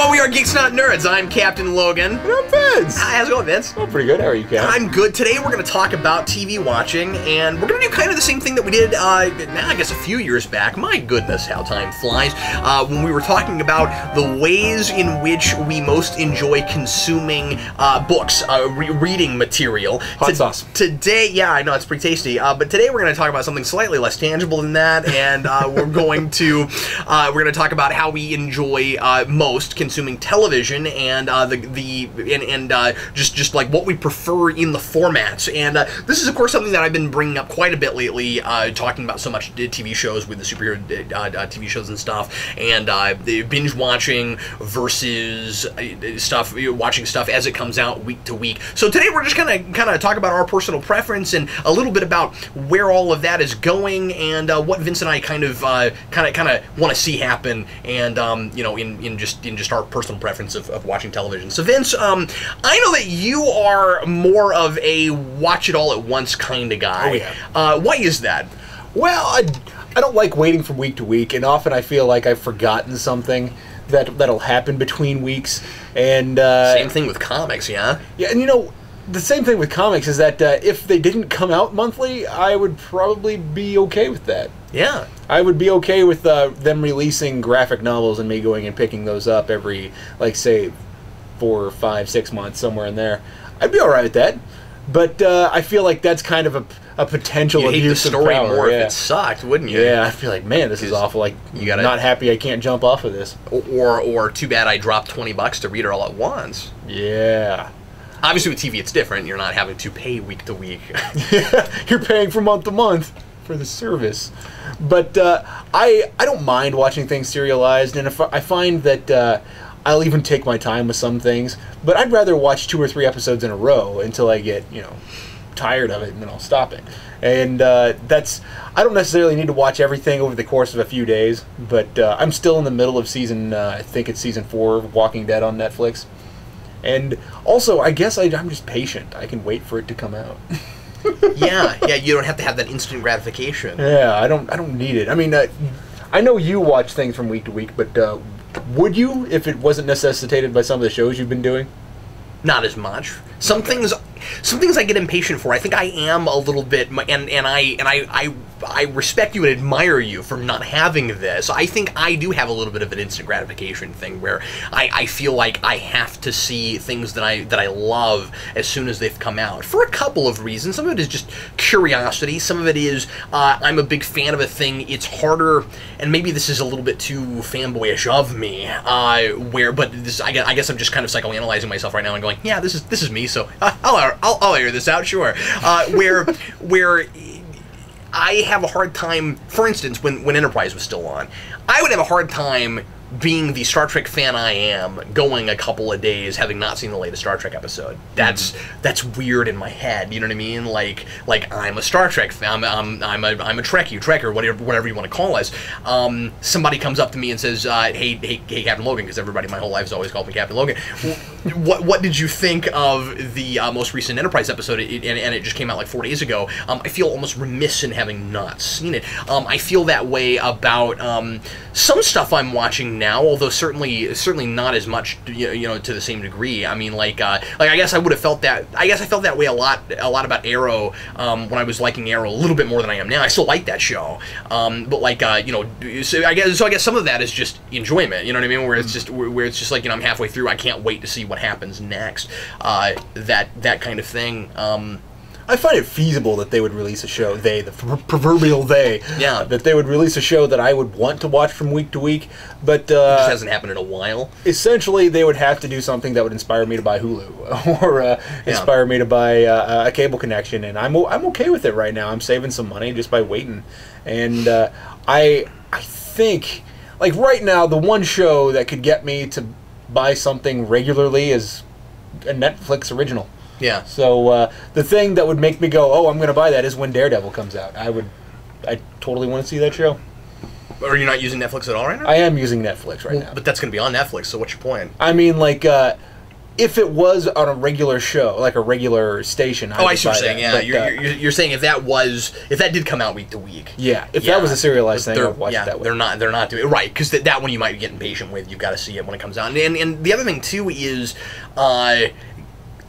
everyone, we are Geeks Not Nerds. I'm Captain Logan. And I'm Vince. Hi, how's it going, Vince? Oh, pretty good. How are you, Cap? I'm good. Today we're going to talk about TV watching, and we're going to do kind of the same thing that we did, I guess a few years back. My goodness, how time flies. When we were talking about the ways in which we most enjoy consuming books, reading material. Hot sauce. Today, yeah, I know, it's pretty tasty. But today we're going to talk about something slightly less tangible than that, and we're going to talk about how we enjoy most consuming television and just like what we prefer in the formats. And this is of course something that I've been bringing up quite a bit lately, talking about so much TV shows with the superhero TV shows and stuff, and the binge watching versus watching stuff as it comes out week to week. So today we're just gonna kind of talk about our personal preference and a little bit about where all of that is going, and what Vince and I kind of want to see happen, and in just our personal preference of watching television. So Vince, I know that you are more of a watch it all at once kind of guy. Oh, yeah. Why is that? Well, I don't like waiting from week to week, and often I feel like I've forgotten something that'll happen between weeks. And same thing with comics, yeah? Yeah, and the same thing with comics is that if they didn't come out monthly, I would probably be okay with that. Yeah. I would be okay with them releasing graphic novels and me going and picking those up every, like, say, 4 or 5, 6 months, somewhere in there. I'd be alright with that. But I feel like that's kind of a potential abuse of power. You'd hate the story more if it sucked, wouldn't you? Yeah, I feel like, man, this is awful. Like, not happy I can't jump off of this. Or too bad I dropped $20 to read it all at once. Yeah. Obviously with TV it's different. You're not having to pay week to week. You're paying from month to month for the service. But I don't mind watching things serialized, and if I find that I'll even take my time with some things, but I'd rather watch 2 or 3 episodes in a row until I get, tired of it, and then I'll stop it. And I don't necessarily need to watch everything over the course of a few days, but I'm still in the middle of season, I think it's season 4 of Walking Dead on Netflix. And also, I guess I'm just patient. I can wait for it to come out. yeah, you don't have to have that instant gratification. Yeah, I don't need it. I mean, I know you watch things from week to week, but would you if it wasn't necessitated by some of the shows you've been doing? Not as much. Some things I get impatient for. I think I am a little bit, and I respect you and admire you for not having this. I think I do have a little bit of an instant gratification thing where I feel like I have to see things that I love as soon as they've come out for a couple of reasons. Some of it is just curiosity. Some of it is I'm a big fan of a thing. It's harder, and maybe this is a little bit too fanboyish of me. I guess I'm just kind of psychoanalyzing myself right now and going, yeah, this is me. So I'll air this out, sure. Where I have a hard time, for instance, when Enterprise was still on, I would have a hard time being the Star Trek fan I am, going a couple of days having not seen the latest Star Trek episode. That's weird in my head. You know what I mean? Like I'm a Star Trek fan. I'm a Trekker, whatever you want to call us. Somebody comes up to me and says, "Hey, Captain Logan," because everybody my whole life has always called me Captain Logan. What did you think of the most recent Enterprise episode? And it just came out like 4 days ago. I feel almost remiss in having not seen it. I feel that way about some stuff I'm watching now, although certainly not as much, to the same degree. I mean, I guess I would have felt that. I guess I felt that way a lot about Arrow when I was liking Arrow a little bit more than I am now. I still like that show, but so I guess some of that is just enjoyment. You know what I mean? Where it's just like I'm halfway through, I can't wait to see what happens next. That kind of thing. I find it feasible that they would release a show, the proverbial they, yeah, that they would release a show that I would want to watch from week to week, but it just hasn't happened in a while. Essentially, they would have to do something that would inspire me to buy Hulu, or inspire me to buy a cable connection, and I'm okay with it right now. I'm saving some money just by waiting, and I think, like right now, the one show that could get me to buy something regularly is a Netflix original. Yeah. So the thing that would make me go, oh, I'm going to buy that is when Daredevil comes out. I totally want to see that show. Are you not using Netflix at all right now? I am using Netflix right now. But that's going to be on Netflix, so what's your point? I mean, like, if it was on a regular show, like a regular station, I see what you're saying. Yeah, but, you're saying if that did come out week to week. Yeah, if that was a serialized thing, I'd watch it that way. They're not doing it right, because that one you might be getting patient with. You've got to see it when it comes out. And the other thing too is, it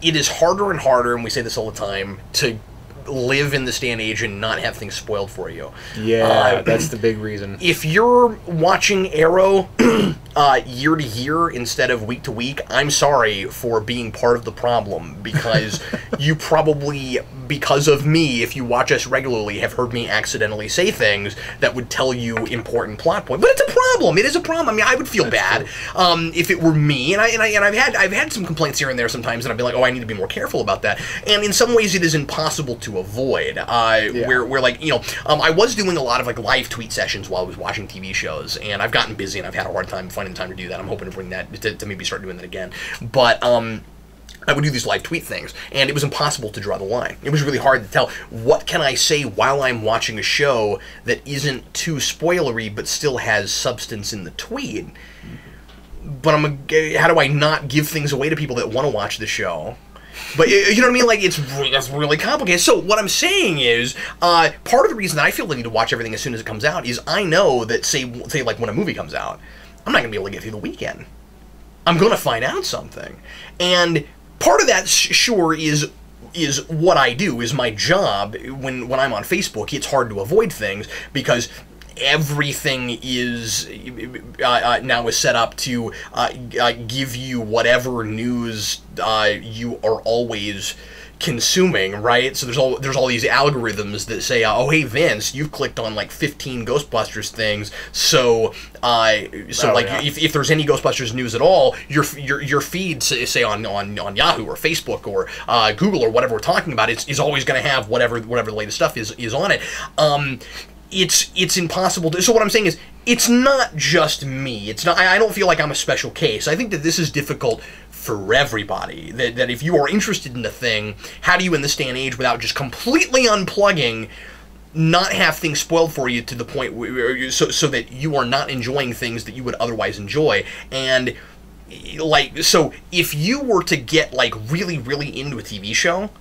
is harder and harder, and we say this all the time, to live in this day and age and not have things spoiled for you. Yeah, that's the big reason. If you're watching Arrow year to year instead of week to week, I'm sorry for being part of the problem, because you probably, because of me, if you watch us regularly, have heard me accidentally say things that would tell you important plot points. But it's a problem. It is a problem. I mean, I would feel bad if it were me, and I've had some complaints here and there sometimes, and I've been like, oh, I need to be more careful about that. And in some ways, it is impossible to avoid. Where like, you know, I was doing a lot of like live tweet sessions while I was watching TV shows, and I've gotten busy and I've had a hard time finding time to do that. I'm hoping to bring that to maybe start doing that again. But I would do these live tweet things, and it was impossible to draw the line. It was really hard to tell, what can I say while I'm watching a show that isn't too spoilery but still has substance in the tweet? But how do I not give things away to people that want to watch the show? But you know what I mean? Like, that's really complicated. So what I'm saying is, part of the reason that I feel the need to watch everything as soon as it comes out is I know that, say like when a movie comes out, I'm not going to be able to get through the weekend. I'm going to find out something. And part of that, sure, is what I do, is my job. When I'm on Facebook, it's hard to avoid things, because everything is now is set up to give you whatever news you are always consuming, right? So there's all these algorithms that say, oh, hey Vince, you've clicked on like 15 Ghostbusters things, so if there's any Ghostbusters news at all, your feed, say on Yahoo or Facebook or Google or whatever we're talking about, is always going to have whatever the latest stuff is on it. It's impossible to. So what I'm saying is, it's not just me. It's not. I don't feel like I'm a special case. I think that this is difficult for everybody. That if you are interested in the thing, how do you in this day and age, without just completely unplugging, not have things spoiled for you to the point where so that you are not enjoying things that you would otherwise enjoy? And like, so if you were to get like really into a TV show,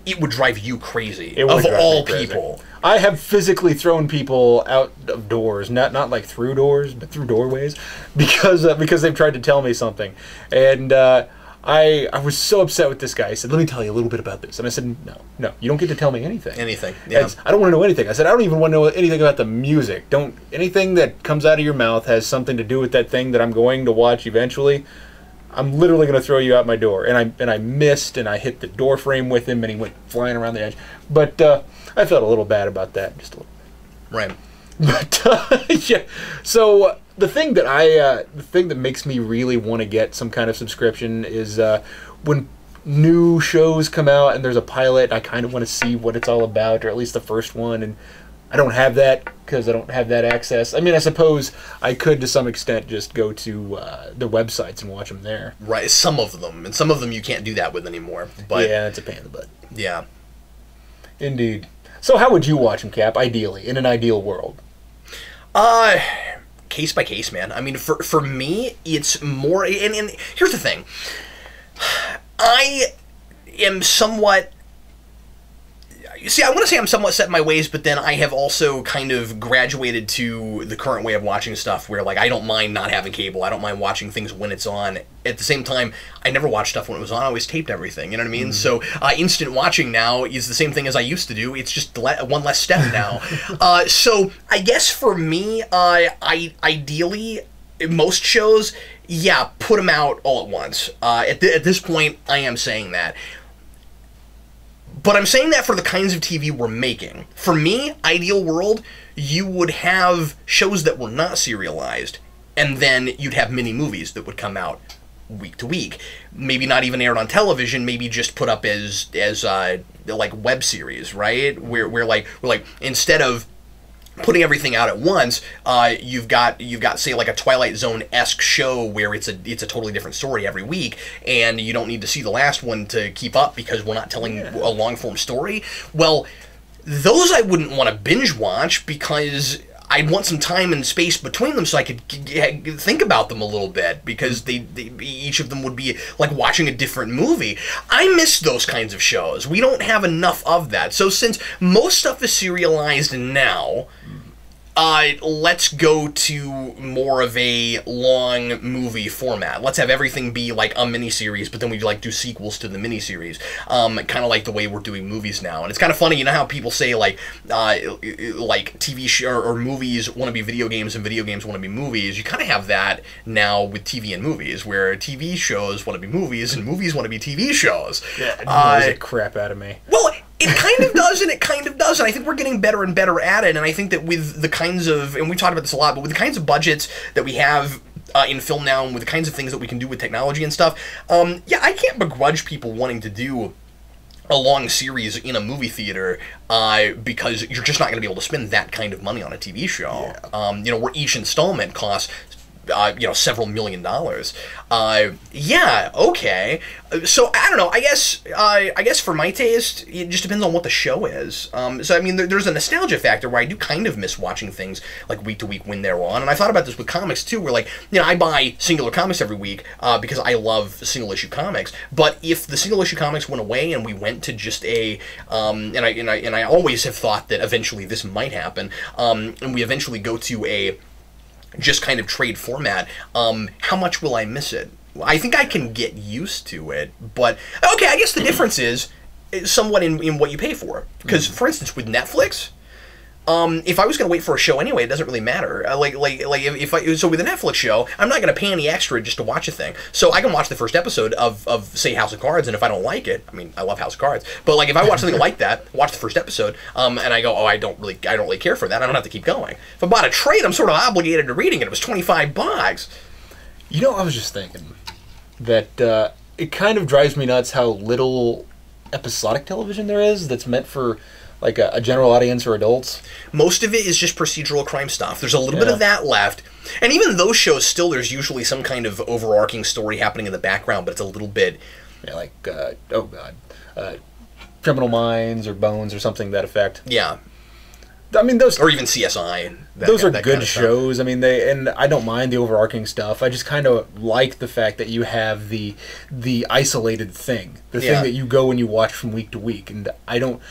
it would drive you crazy. Of all people. I have physically thrown people out of doors, not like through doors, but through doorways, because they've tried to tell me something. And I was so upset with this guy. He said, let me tell you a little bit about this. And I said, no, you don't get to tell me anything. Yeah. I don't want to know anything. I said, I don't even want to know anything about the music. Anything that comes out of your mouth has something to do with that thing that I'm going to watch eventually. I'm literally going to throw you out my door. And I missed, and I hit the door frame with him, and he went flying around the edge. But I felt a little bad about that, just a little bit. Right. But yeah. So the thing that makes me really want to get some kind of subscription is when new shows come out and there's a pilot, I kind of want to see what it's all about, or at least the first one. And I don't have that because I don't have that access. I mean, I suppose I could, to some extent, just go to the websites and watch them there. Right, some of them. And some of them you can't do that with anymore. But yeah, it's a pain in the butt. Yeah. Indeed. So how would you watch them, Cap, ideally, in an ideal world? Case by case, man. I mean, for me, it's more... And here's the thing. I am somewhat... See, I want to say I'm somewhat set in my ways, but then I have also kind of graduated to the current way of watching stuff where, like, I don't mind not having cable. I don't mind watching things when it's on. At the same time, I never watched stuff when it was on. I always taped everything, you know what I mean? So instant watching now is the same thing as I used to do. It's just one less step now. So I guess for me, ideally, most shows, yeah, put them out all at once. At this point, I am saying that. But I'm saying that for the kinds of TV we're making. For me, ideal world, you would have shows that were not serialized, and then you'd have mini movies that would come out week to week. Maybe not even aired on television, maybe just put up as like web series, right? Where like instead of putting everything out at once, you've got say like a Twilight Zone-esque show where it's a totally different story every week, and you don't need to see the last one to keep up because we're not telling a long form story. Well, those I wouldn't want to binge watch because I'd want some time and space between them so I could think about them a little bit, because each of them would be like watching a different movie. I miss those kinds of shows. We don't have enough of that. So since most stuff is serialized now, let's go to more of a long movie format. Let's have everything be like a miniseries, but then we like do sequels to the miniseries, kind of like the way we're doing movies now. And it's kind of funny, you know how people say like TV show or movies want to be video games and video games want to be movies. You kind of have that now with TV and movies, where TV shows want to be movies and movies want to be TV shows. Yeah, it annoys the crap out of me. Well, it kind of does, and it kind of doesn't. I think we're getting better and better at it, and I think that with the kinds of, and we talked about this a lot, but with the kinds of budgets that we have in film now, and with the kinds of things that we can do with technology and stuff, yeah, I can't begrudge people wanting to do a long series in a movie theater, because you're just not going to be able to spend that kind of money on a TV show. Yeah. Where each installment costs several $1 million. Yeah, okay. So I don't know. I guess for my taste, it just depends on what the show is. So I mean, there's a nostalgia factor where I do kind of miss watching things like week to week when they're on. And I thought about this with comics too, where like I buy singular comics every week because I love single issue comics. But if the single issue comics went away and we went to just a and I always have thought that eventually this might happen, and we eventually go to a just kind of trade format, how much will I miss it? I think I can get used to it, but okay, I guess the difference is somewhat in what you pay for. Because, for instance, with Netflix, if I was going to wait for a show anyway, it doesn't really matter. So with a Netflix show, I'm not going to pay any extra just to watch a thing. So I can watch the first episode of say House of Cards, and if I don't like it, I mean, I love House of Cards, but like if I watch something like that, watch the first episode, and I go, oh, I don't really care for that, I don't have to keep going. If I bought a trade, I'm sort of obligated to reading it. It was $25. I was just thinking that it kind of drives me nuts how little episodic television there is that's meant for like a general audience or adults. Most of it is just procedural crime stuff. There's a little bit of that left. And even those shows, still, there's usually some kind of overarching story happening in the background, but it's a little bit... Yeah, like, Criminal Minds or Bones or something to that effect. Yeah. I mean, those... Or even CSI. Those are good shows. I mean, and I don't mind the overarching stuff. I just kind of like the fact that you have the isolated thing. The thing that you go and you watch from week to week. And I don't...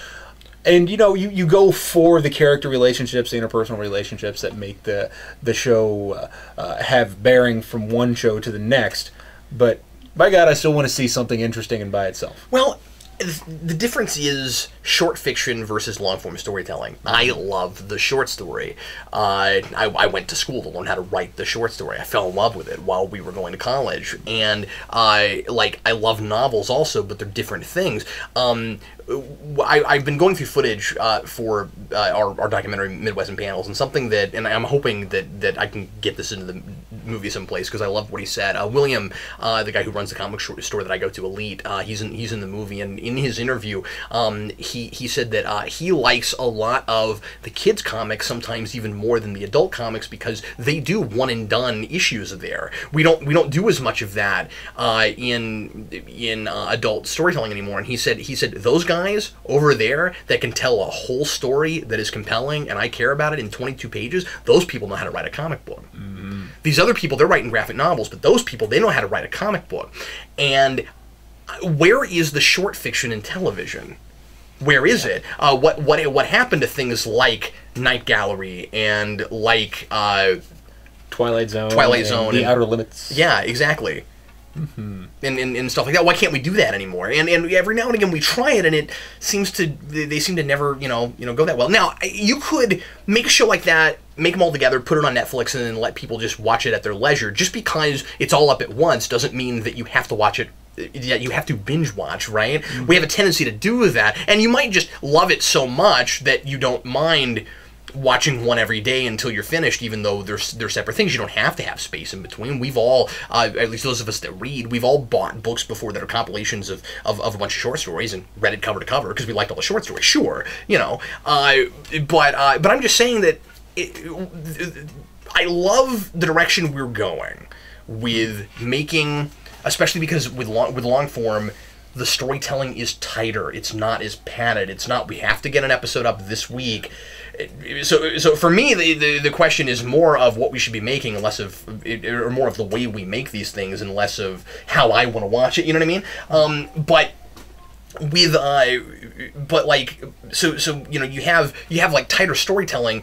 And, you go for the character relationships, the interpersonal relationships that make the show have bearing from one show to the next. But, by God, I still want to see something interesting and by itself. Well, the difference is short fiction versus long-form storytelling. I love the short story. I went to school to learn how to write the short story. I fell in love with it while we were going to college. And I love novels also, but they're different things. I've been going through footage for our documentary Midwest in Panels, and something that, and I'm hoping that I can get this into the movie someplace because I love what he said. William, the guy who runs the comic store that I go to, Elite, he's in the movie, and in his interview, he said that he likes a lot of the kids' comics sometimes even more than the adult comics because they do one and done issues there. We don't do as much of that in adult storytelling anymore. And he said those guys over there that can tell a whole story that is compelling and I care about it in 22 pages, those people know how to write a comic book. Mm-hmm. These other people, they're writing graphic novels, but those people, they know how to write a comic book. And where is the short fiction in television? Where is it? What happened to things like Night Gallery and like Twilight Zone, The Outer Limits? Yeah, exactly. Mm-hmm. And stuff like that. Why can't we do that anymore? And every now and again we try it, and it seems to they seem to never go that well. Now you could make a show like that, make them all together, put it on Netflix, and then let people just watch it at their leisure. Just because it's all up at once doesn't mean that you have to watch it. Yeah, you have to binge watch, right? Mm-hmm. We have a tendency to do that, and you might just love it so much that you don't mind watching one every day until you're finished, even though they're separate things. You don't have to have space in between. We've all, at least those of us that read, we've all bought books before that are compilations of a bunch of short stories and read it cover to cover because we liked all the short stories. Sure, but I'm just saying that I love the direction we're going with making, especially because with long form, the storytelling is tighter. It's not as padded. It's not, we have to get an episode up this week. So for me, the question is more of what we should be making, and less of, or more of the way we make these things, and less of how I want to watch it. You know what I mean? But with but like, so you know, you have like tighter storytelling.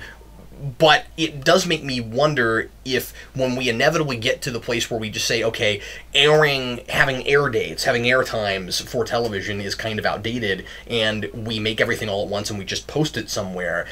But it does make me wonder if, when we inevitably get to the place where we just say, okay, having air dates, having air times for television is kind of outdated, and we make everything all at once and we just post it somewhere,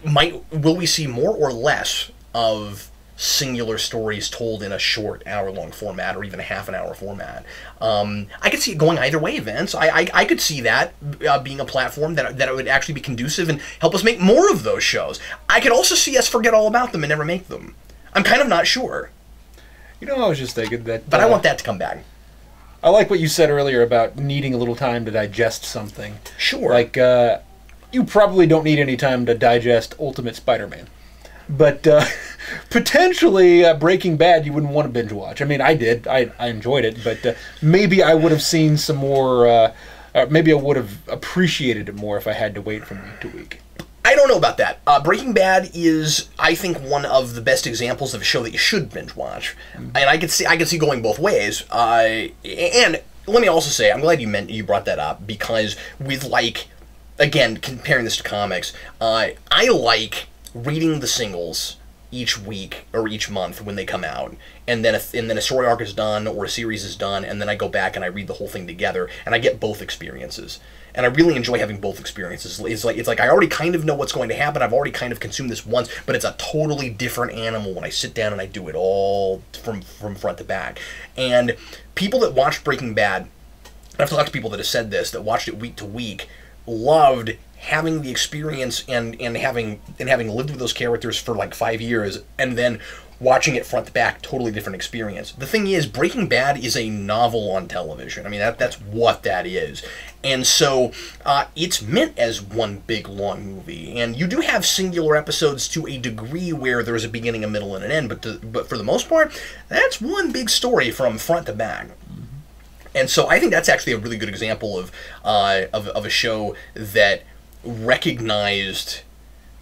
will we see more or less of singular stories told in a short hour-long format, or even a half-an-hour format? I could see it going either way, Vince. I could see that being a platform that would actually be conducive and help us make more of those shows. I could also see us forget all about them and never make them. I'm kind of not sure. You know, I was just thinking that... But I want that to come back. I like what you said earlier about needing a little time to digest something. Sure. Like, you probably don't need any time to digest Ultimate Spider-Man. But potentially Breaking Bad you wouldn't want to binge watch. I mean, I did. I enjoyed it, but maybe I would have seen some more... maybe I would have appreciated it more if I had to wait from week to week. I don't know about that. Breaking Bad is, I think, one of the best examples of a show that you should binge watch, and I could see going both ways. And let me also say, I'm glad you brought that up, because with, like, again, comparing this to comics, I like reading the singles each week or each month when they come out, and then a story arc is done or a series is done, and then I go back and I read the whole thing together, and I get both experiences. And I really enjoy having both experiences. It's like I already kind of know what's going to happen. I've already kind of consumed this once, but it's a totally different animal when I sit down and I do it all from front to back. And people that watched Breaking Bad, I've talked to people that have said this, that watched it week to week, loved having the experience and having lived with those characters for like 5 years, and then watching it front to back, totally different experience. The thing is, Breaking Bad is a novel on television. I mean, that's what that is. And so it's meant as one big, long movie. And you do have singular episodes to a degree where there's a beginning, a middle, and an end, but for the most part, that's one big story from front to back. And so I think that's actually a really good example of a show that recognized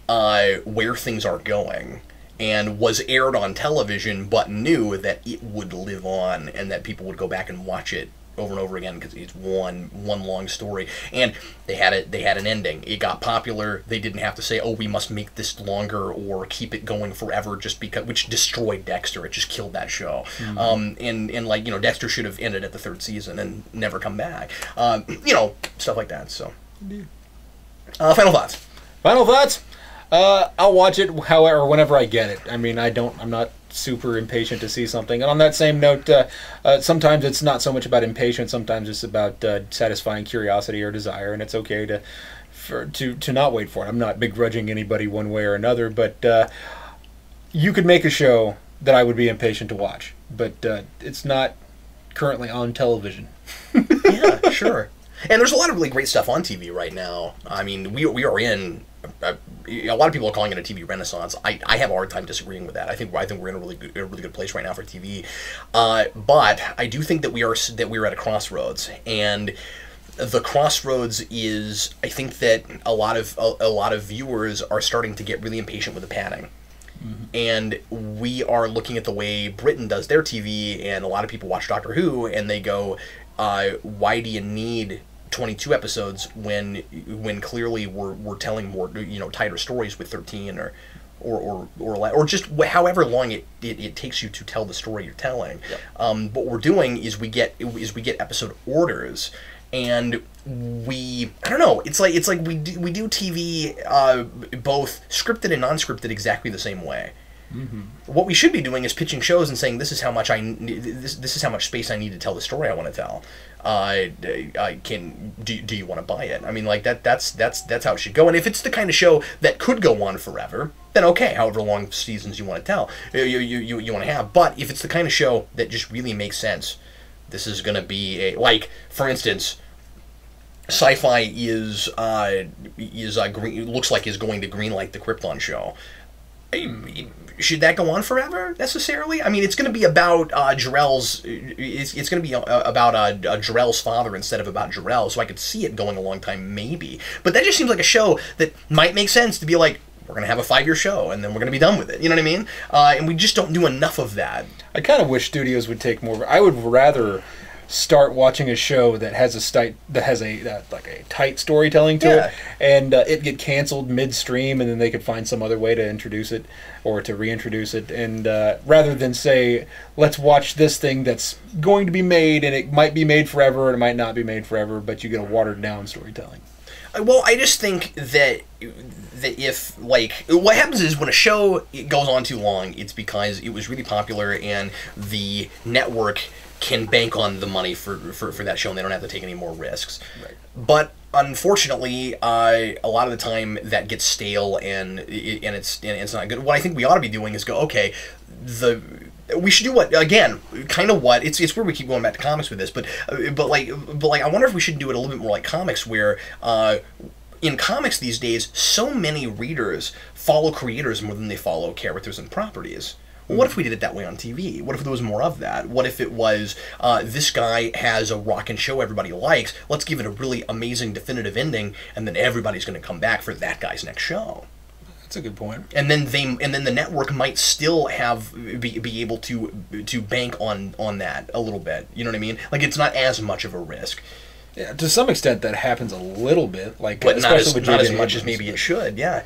where things are going, and was aired on television, but knew that it would live on and that people would go back and watch it over and over again because it's one long story. And they had an ending. It got popular. They didn't have to say, oh, we must make this longer or keep it going forever, just because, which destroyed Dexter. It just killed that show. And like, you know, Dexter should have ended at the 3rd season and never come back. You know, stuff like that. So final thoughts. Final thoughts? I'll watch it however, whenever I get it. I mean, I'm not super impatient to see something. And on that same note, sometimes it's not so much about impatience. Sometimes it's about satisfying curiosity or desire, and it's okay to not wait for it. I'm not begrudging anybody one way or another, but you could make a show that I would be impatient to watch, but it's not currently on television. Yeah, sure. And there's a lot of really great stuff on TV right now. I mean, we are in... a lot of people are calling it a TV renaissance. I have a hard time disagreeing with that. I think we're in a really good place right now for TV. But I do think that we are at a crossroads, and the crossroads is, I think that a lot of viewers are starting to get really impatient with the padding. And we are looking at the way Britain does their TV, and a lot of people watch Doctor Who and they go, why do you need 22 episodes when clearly we're telling more, you know, tighter stories with 13 or just however long it takes you to tell the story you're telling. Yep. What we're doing is we get episode orders, and I don't know, it's like we do TV both scripted and non-scripted exactly the same way. What we should be doing is pitching shows and saying, this is how much this is how much space I need to tell the story I want to tell. Do you want to buy it? I mean, like that's how it should go. And if it's the kind of show that could go on forever, then okay, however long seasons you want to tell, you want to have. But if it's the kind of show that just really makes sense, this is going to be like, for instance, Sci-Fi looks like is going to greenlight the Krypton show. Should that go on forever necessarily? I mean, it's going to be about Jarrell's. It's going to be about Jarrell's father instead of about Jarrell. So I could see it going a long time, maybe. But that just seems like a show that might make sense to be like, we're going to have a 5-year show and then we're going to be done with it. You know what I mean? And we just don't do enough of that. I kind of wish studios would take more. I would rather start watching a show that has a tight storytelling to it, and it get canceled midstream, and then they could find some other way to introduce it or to reintroduce it, and rather than say, let's watch this thing that's going to be made, and it might be made forever, and it might not be made forever, but you get a watered down storytelling. Well, I just think that if, like, what happens is when a show goes on too long, it's because it was really popular and the network can bank on the money for that show and they don't have to take any more risks. Right. But unfortunately, a lot of the time that gets stale and it's not good. What I think we ought to be doing is go, okay, we should do it's where we keep going back to comics with this, but I wonder if we should do it a little bit more like comics, where in comics these days, so many readers follow creators more than they follow characters and properties. Well, what if we did it that way on TV? What if there was more of that? What if it was, this guy has a rockin' show everybody likes, let's give it a really amazing definitive ending, and then everybody's going to come back for that guy's next show. That's a good point. And then the network might still be able to bank on that a little bit. You know what I mean? Like, it's not as much of a risk. Yeah, to some extent that happens a little bit, like, but not as with much as maybe it should. Yeah.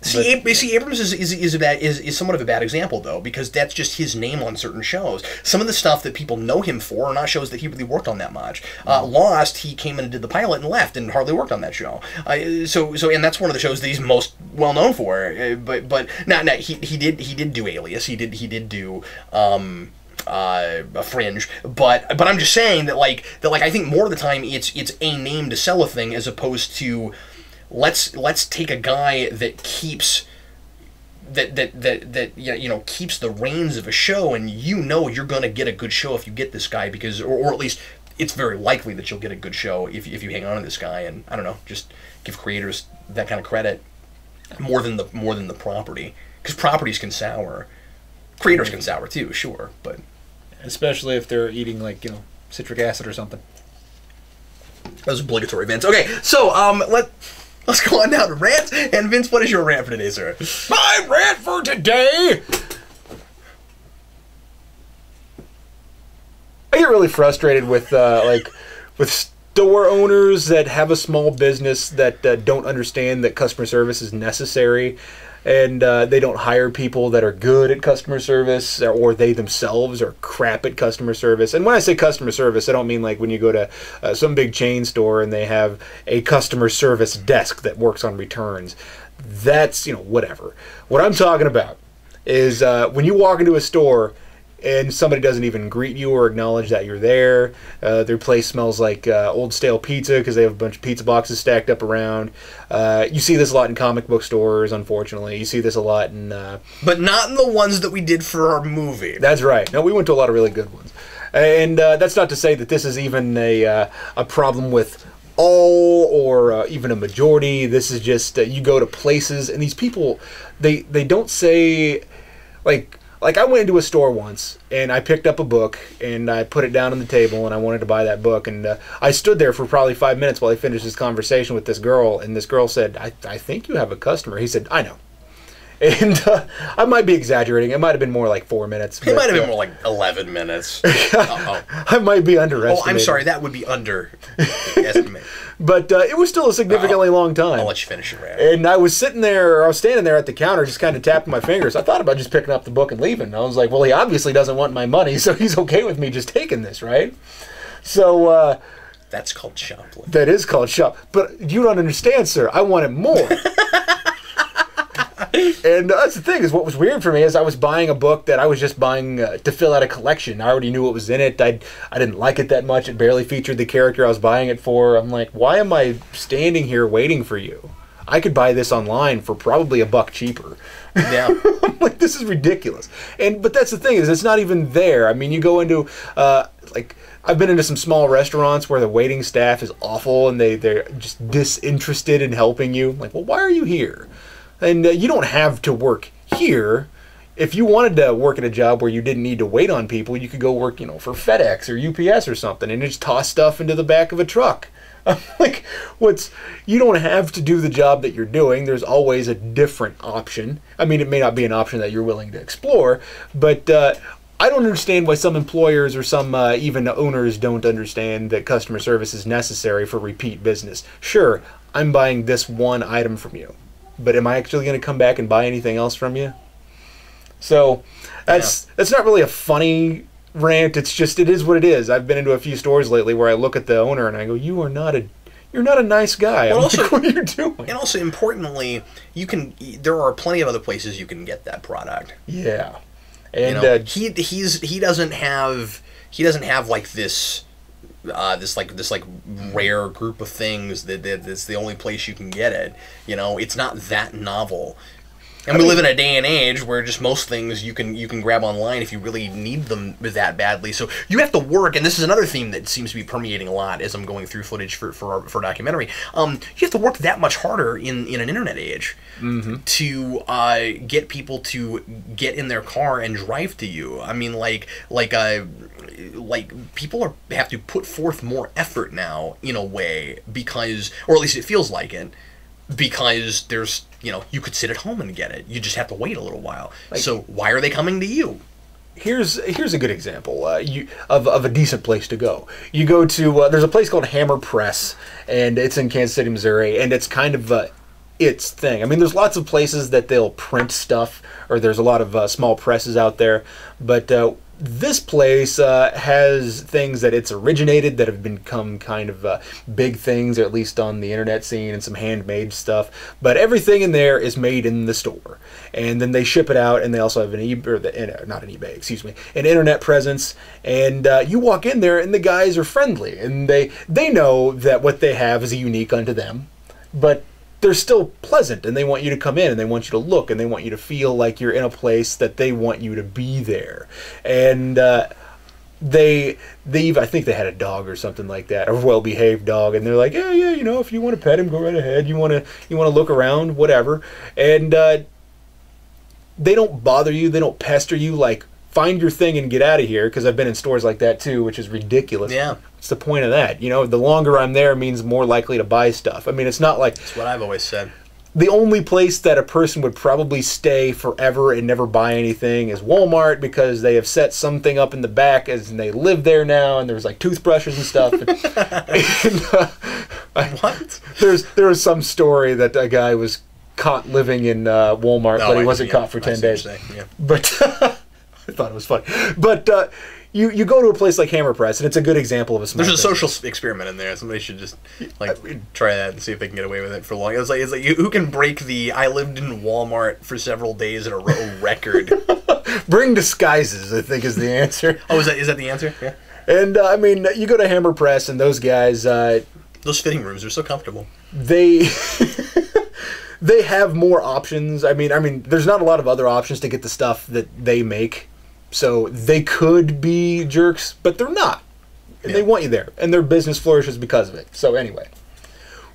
See, Abrams is somewhat of a bad example, though, because that's just his name on certain shows. Some of the stuff that people know him for are not shows that he really worked on that much. Lost, he came in and did the pilot and left and hardly worked on that show. And that's one of the shows that he's most well known for. He did do Alias. He did do a Fringe, but I'm just saying that I think more of the time it's a name to sell a thing as opposed to let's take a guy that keeps keeps the reins of a show, and you're going to get a good show if you get this guy, because or at least it's very likely that you'll get a good show if you hang on to this guy. And I don't know, just give creators that kind of credit more than the property, because properties can sour. Creators can sour too, sure, but especially if they're eating citric acid or something. That was obligatory, Vince. Okay, so let's go on down to rants. And Vince, what is your rant for today, sir? My rant for today. I get really frustrated with with store owners that have a small business that don't understand that customer service is necessary. And they don't hire people that are good at customer service, or they themselves are crap at customer service. And when I say customer service, I don't mean like when you go to some big chain store and they have a customer service desk that works on returns. That's, whatever. What I'm talking about is when you walk into a store and somebody doesn't even greet you or acknowledge that you're there. Their place smells like old stale pizza because they have a bunch of pizza boxes stacked up around. You see this a lot in comic book stores, unfortunately. You see this a lot in... but not in the ones that we did for our movie. That's right. No, we went to a lot of really good ones. And that's not to say that this is even a problem with all or even a majority. This is just you go to places and these people, they don't say... Like, I went into a store once, and I picked up a book, and I put it down on the table, and I wanted to buy that book, and I stood there for probably 5 minutes while I finished this conversation with this girl, and this girl said, I think you have a customer. He said, I know. And I might be exaggerating. It might have been more like 4 minutes. It might have been more like 11 minutes. I might be underestimating. Oh, I'm sorry. That would be underestimated. But it was still a significantly long time. I'll let you finish your rant. And I was standing there at the counter just kind of tapping my fingers. I thought about just picking up the book and leaving. I was like, well, he obviously doesn't want my money, so he's okay with me just taking this, right? So... that's called shoplifting. That is called shop. But you don't understand, sir. I wanted more. And that's the thing, is what was weird for me is I was buying a book that I was just buying to fill out a collection. I already knew what was in it. I didn't like it that much. It barely featured the character I was buying it for. I'm like, why am I standing here waiting for you? I could buy this online for probably $1 cheaper. Yeah. I'm like, this is ridiculous. But that's the thing, is it's not even there. I mean, you go into, I've been into some small restaurants where the waiting staff is awful and they're just disinterested in helping you. Like, well, why are you here? And you don't have to work Here, if you wanted to work at a job where you didn't need to wait on people, you could go work, for FedEx or UPS or something, and just toss stuff into the back of a truck. Like, you don't have to do the job that you're doing. There's always a different option. I mean, it may not be an option that you're willing to explore, but I don't understand why some employers or some even owners don't understand that customer service is necessary for repeat business. Sure, I'm buying this one item from you, but am I actually going to come back and buy anything else from you? So that's not really a funny rant. It's just, it is what it is. I've been into a few stores lately where I look at the owner and I go, you're not a nice guy. Well, also, like, what are you doing? And also, importantly, there are plenty of other places you can get that product. Yeah, and he doesn't have like this rare group of things that's the only place you can get it. It's not that novel. And we live in a day and age where just most things you can grab online if you really need them that badly. So you have to work, and this is another theme that seems to be permeating a lot as I'm going through footage for a documentary. You have to work that much harder in an internet age to get people to get in their car and drive to you. I mean, like people have to put forth more effort now in a way because, or at least it feels like it, because there's, you could sit at home and get it. You just have to wait a little while. So why are they coming to you? Here's a good example of a decent place to go. You go to, there's a place called Hammer Press, and it's in Kansas City, Missouri, and it's kind of its thing. I mean, there's lots of places that they'll print stuff, or there's a lot of small presses out there, but this place has things that it's originated that have become kind of big things, or at least on the internet scene, and some handmade stuff. But everything in there is made in the store, and then they ship it out. And they also have an an internet presence. And you walk in there, and the guys are friendly, and they know that what they have is unique unto them, but they're still pleasant, and they want you to come in, and they want you to look, and they want you to feel like you're in a place that they want you to be there. And I think they had a dog or something like that, a well-behaved dog, and they're like, yeah, if you want to pet him, go right ahead. You want to look around, whatever. And they don't bother you, they don't pester you, like, find your thing and get out of here, because I've been in stores like that too, which is ridiculous. Yeah. What's the point of that? The longer I'm there means more likely to buy stuff. I mean, it's not like... That's what I've always said. The only place that a person would probably stay forever and never buy anything is Walmart, because they have set something up in the back and they live there now, and there's like toothbrushes and stuff. What? There was some story that a guy was caught living in Walmart, but he wasn't caught for 10 days. Yeah. But I thought it was funny. But you go to a place like Hammer Press, and it's a good example of a small There's a business. social experiment in there. Somebody should just try that and see if they can get away with it for long. It's like who can break the I lived in Walmart for several days in a row record? Bring disguises, I think, is the answer. Oh, is that the answer? Yeah. And I mean, you go to Hammer Press, and those guys, those fitting rooms are so comfortable. They have more options. I mean, there's not a lot of other options to get the stuff that they make. So they could be jerks, but they're not. And they want you there. And their business flourishes because of it. So anyway,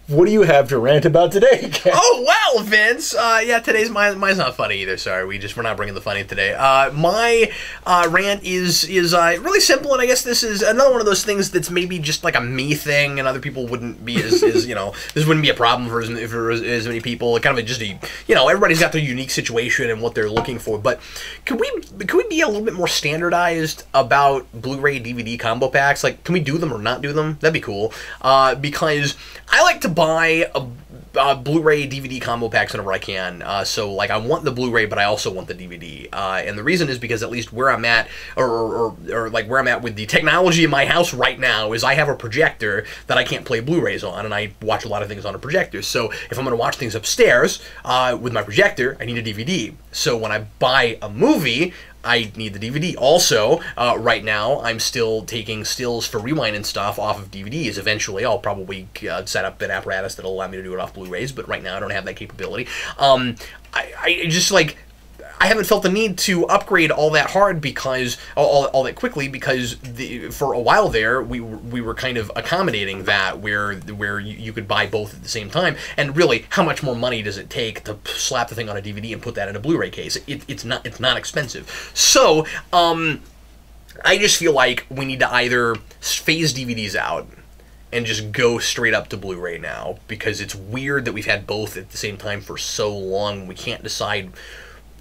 what do you have to rant about today, Ken? Oh, well, Vince. Today's mine's not funny either. Sorry, we're not bringing the funny today. My rant is really simple, and I guess this is another one of those things that's maybe just like a me thing, and other people wouldn't be as this wouldn't be a problem for as many people. Kind of just everybody's got their unique situation and what they're looking for. But could we be a little bit more standardized about Blu-ray DVD combo packs? Like, can we do them or not do them? That'd be cool. Because I like to buy a Blu-ray DVD combo packs whenever I can. So like I want the Blu-ray, but I also want the DVD. And the reason is because at least where I'm at, or like where I'm at with the technology in my house right now, is I have a projector that I can't play Blu-rays on, and I watch a lot of things on a projector. So if I'm going to watch things upstairs with my projector, I need a DVD. So when I buy a movie, I need the DVD. Also, right now, I'm still taking stills for rewind and stuff off of DVDs. Eventually, I'll probably set up an apparatus that'll allow me to do it off Blu-rays, but right now I don't have that capability. I just like... I haven't felt the need to upgrade all that hard because all that quickly because for a while there we were kind of accommodating that where you could buy both at the same time. And really, how much more money does it take to slap the thing on a DVD and put that in a Blu-ray case? It's not expensive. So I just feel like we need to either phase DVDs out and just go straight up to Blu-ray now, because it's weird that we've had both at the same time for so long. We can't decide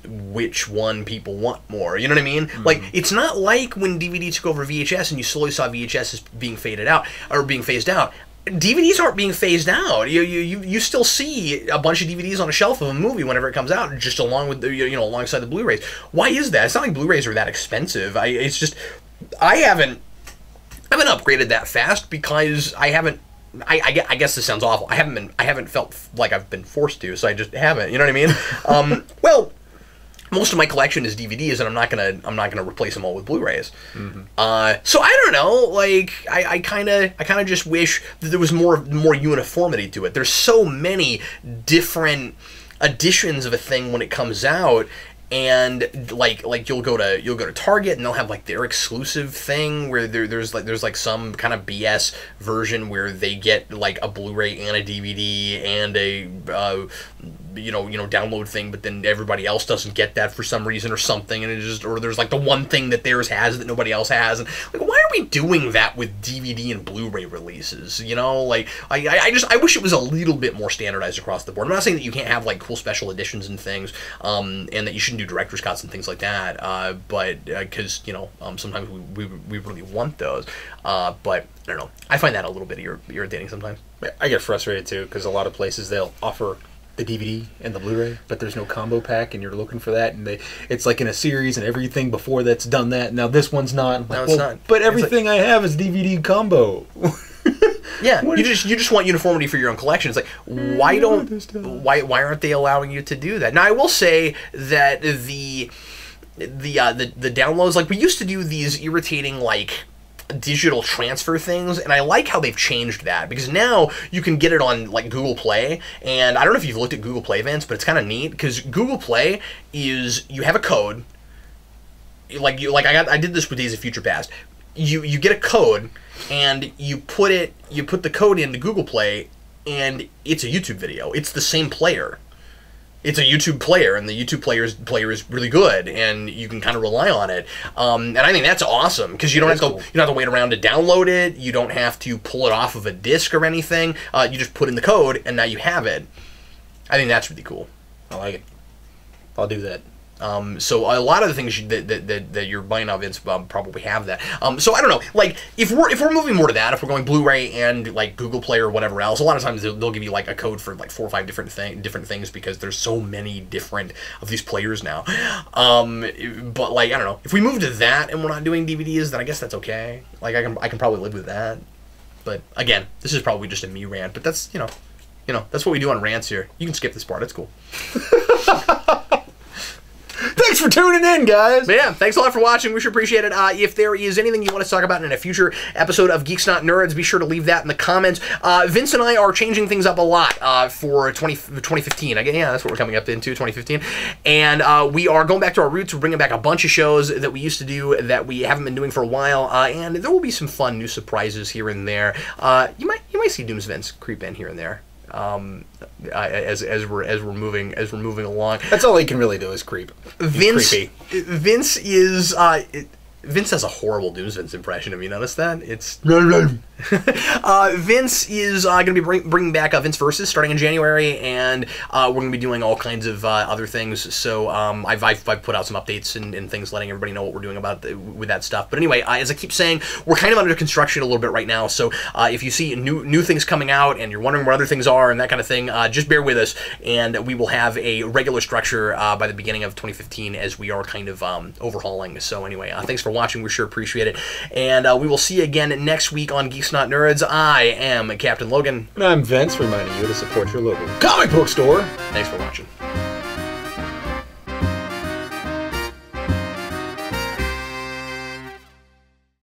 which one people want more. You know what I mean? Like, it's not like when DVD took over VHS and you slowly saw VHS as being faded out or being phased out. DVDs aren't being phased out. You still see a bunch of DVDs on a shelf of a movie whenever it comes out, just along with alongside the Blu-rays. Why is that? It's not like Blu-rays are that expensive. It's just I haven't upgraded that fast because I haven't. I guess this sounds awful. I haven't felt like I've been forced to, so I just haven't. You know what I mean? Well, most of my collection is DVDs, and I'm not gonna replace them all with Blu-rays. So I don't know. Like I kind of just wish that there was more uniformity to it. There's so many different editions of a thing when it comes out. And like you'll go to Target and they'll have like their exclusive thing where there's like some kind of BS version where they get like a Blu-ray and a DVD and a download thing, but then everybody else doesn't get that for some reason or something, and or there's like the one thing that theirs has that nobody else has, and like, why are we doing that with DVD and Blu-ray releases? Like I wish it was a little bit more standardized across the board. I'm not saying that you can't have like cool special editions and things, and that you shouldn't do director's cuts and things like that, but because sometimes we really want those, but I don't know. I find that a little bit irritating sometimes. I get frustrated too because a lot of places they'll offer the DVD and the Blu-ray, but there's no combo pack, and you're looking for that, and it's like in a series, and everything before that's done that. Now this one's not. No, it's not. But everything I have is DVD combo. Yeah, you just want uniformity for your own collection. It's like, why aren't they allowing you to do that? Now I will say that the downloads, like we used to do these irritating like digital transfer things, and I like how they've changed that, because now you can get it on like Google Play, and I don't know if you've looked at Google Play, Vince, but it's kind of neat because Google Play is, you have a code, I did this with Days of Future Past. You get a code and you put the code into Google Play, and it's a YouTube video. It's the same player. It's a YouTube player, and the YouTube player is really good, and you can kind of rely on it. And I think that's awesome because you don't have to wait around to download it. You don't have to pull it off of a disc or anything. You just put in the code, and now you have it. I think that's really cool. I like it. I'll do that. So a lot of the things that you're buying now, Vince, probably have that. So I don't know, like if we're moving more to that, if we're going Blu-ray and like Google Play or whatever else, a lot of times they'll give you like a code for like 4 or 5 different things because there's so many different of these players now. But like I don't know, if we move to that and we're not doing DVDs, then I guess that's okay. Like I can probably live with that. But again, this is probably just a me rant. But that's that's what we do on rants here. You can skip this part. It's cool. Thanks for tuning in, guys. But yeah, thanks a lot for watching. We sure appreciate it. If there is anything you want us to talk about in a future episode of Geeks Not Nerds, be sure to leave that in the comments. Vince and I are changing things up a lot for 2015. Yeah, that's what we're coming up into, 2015. And we are going back to our roots. We're bringing back a bunch of shows that we used to do that we haven't been doing for a while. And there will be some fun new surprises here and there. You might see Doom's Vince creep in here and there. As we're moving along. That's all he can really do is creep. Vince has a horrible Doom's Vince impression. Have you noticed that? It's Vince is going to be bringing back Vince Versus starting in January, and we're going to be doing all kinds of other things. So I've put out some updates and things, letting everybody know what we're doing with that stuff. But anyway, as I keep saying, we're kind of under construction a little bit right now. So if you see new things coming out and you're wondering what other things are and that kind of thing, just bear with us, and we will have a regular structure by the beginning of 2015 as we are kind of overhauling. So anyway, thanks for watching. We sure appreciate it, and we will see you again next week on Geeks Not Nerds. I am Captain Logan. And I'm Vince, reminding you to support your local comic book store. Thanks for watching.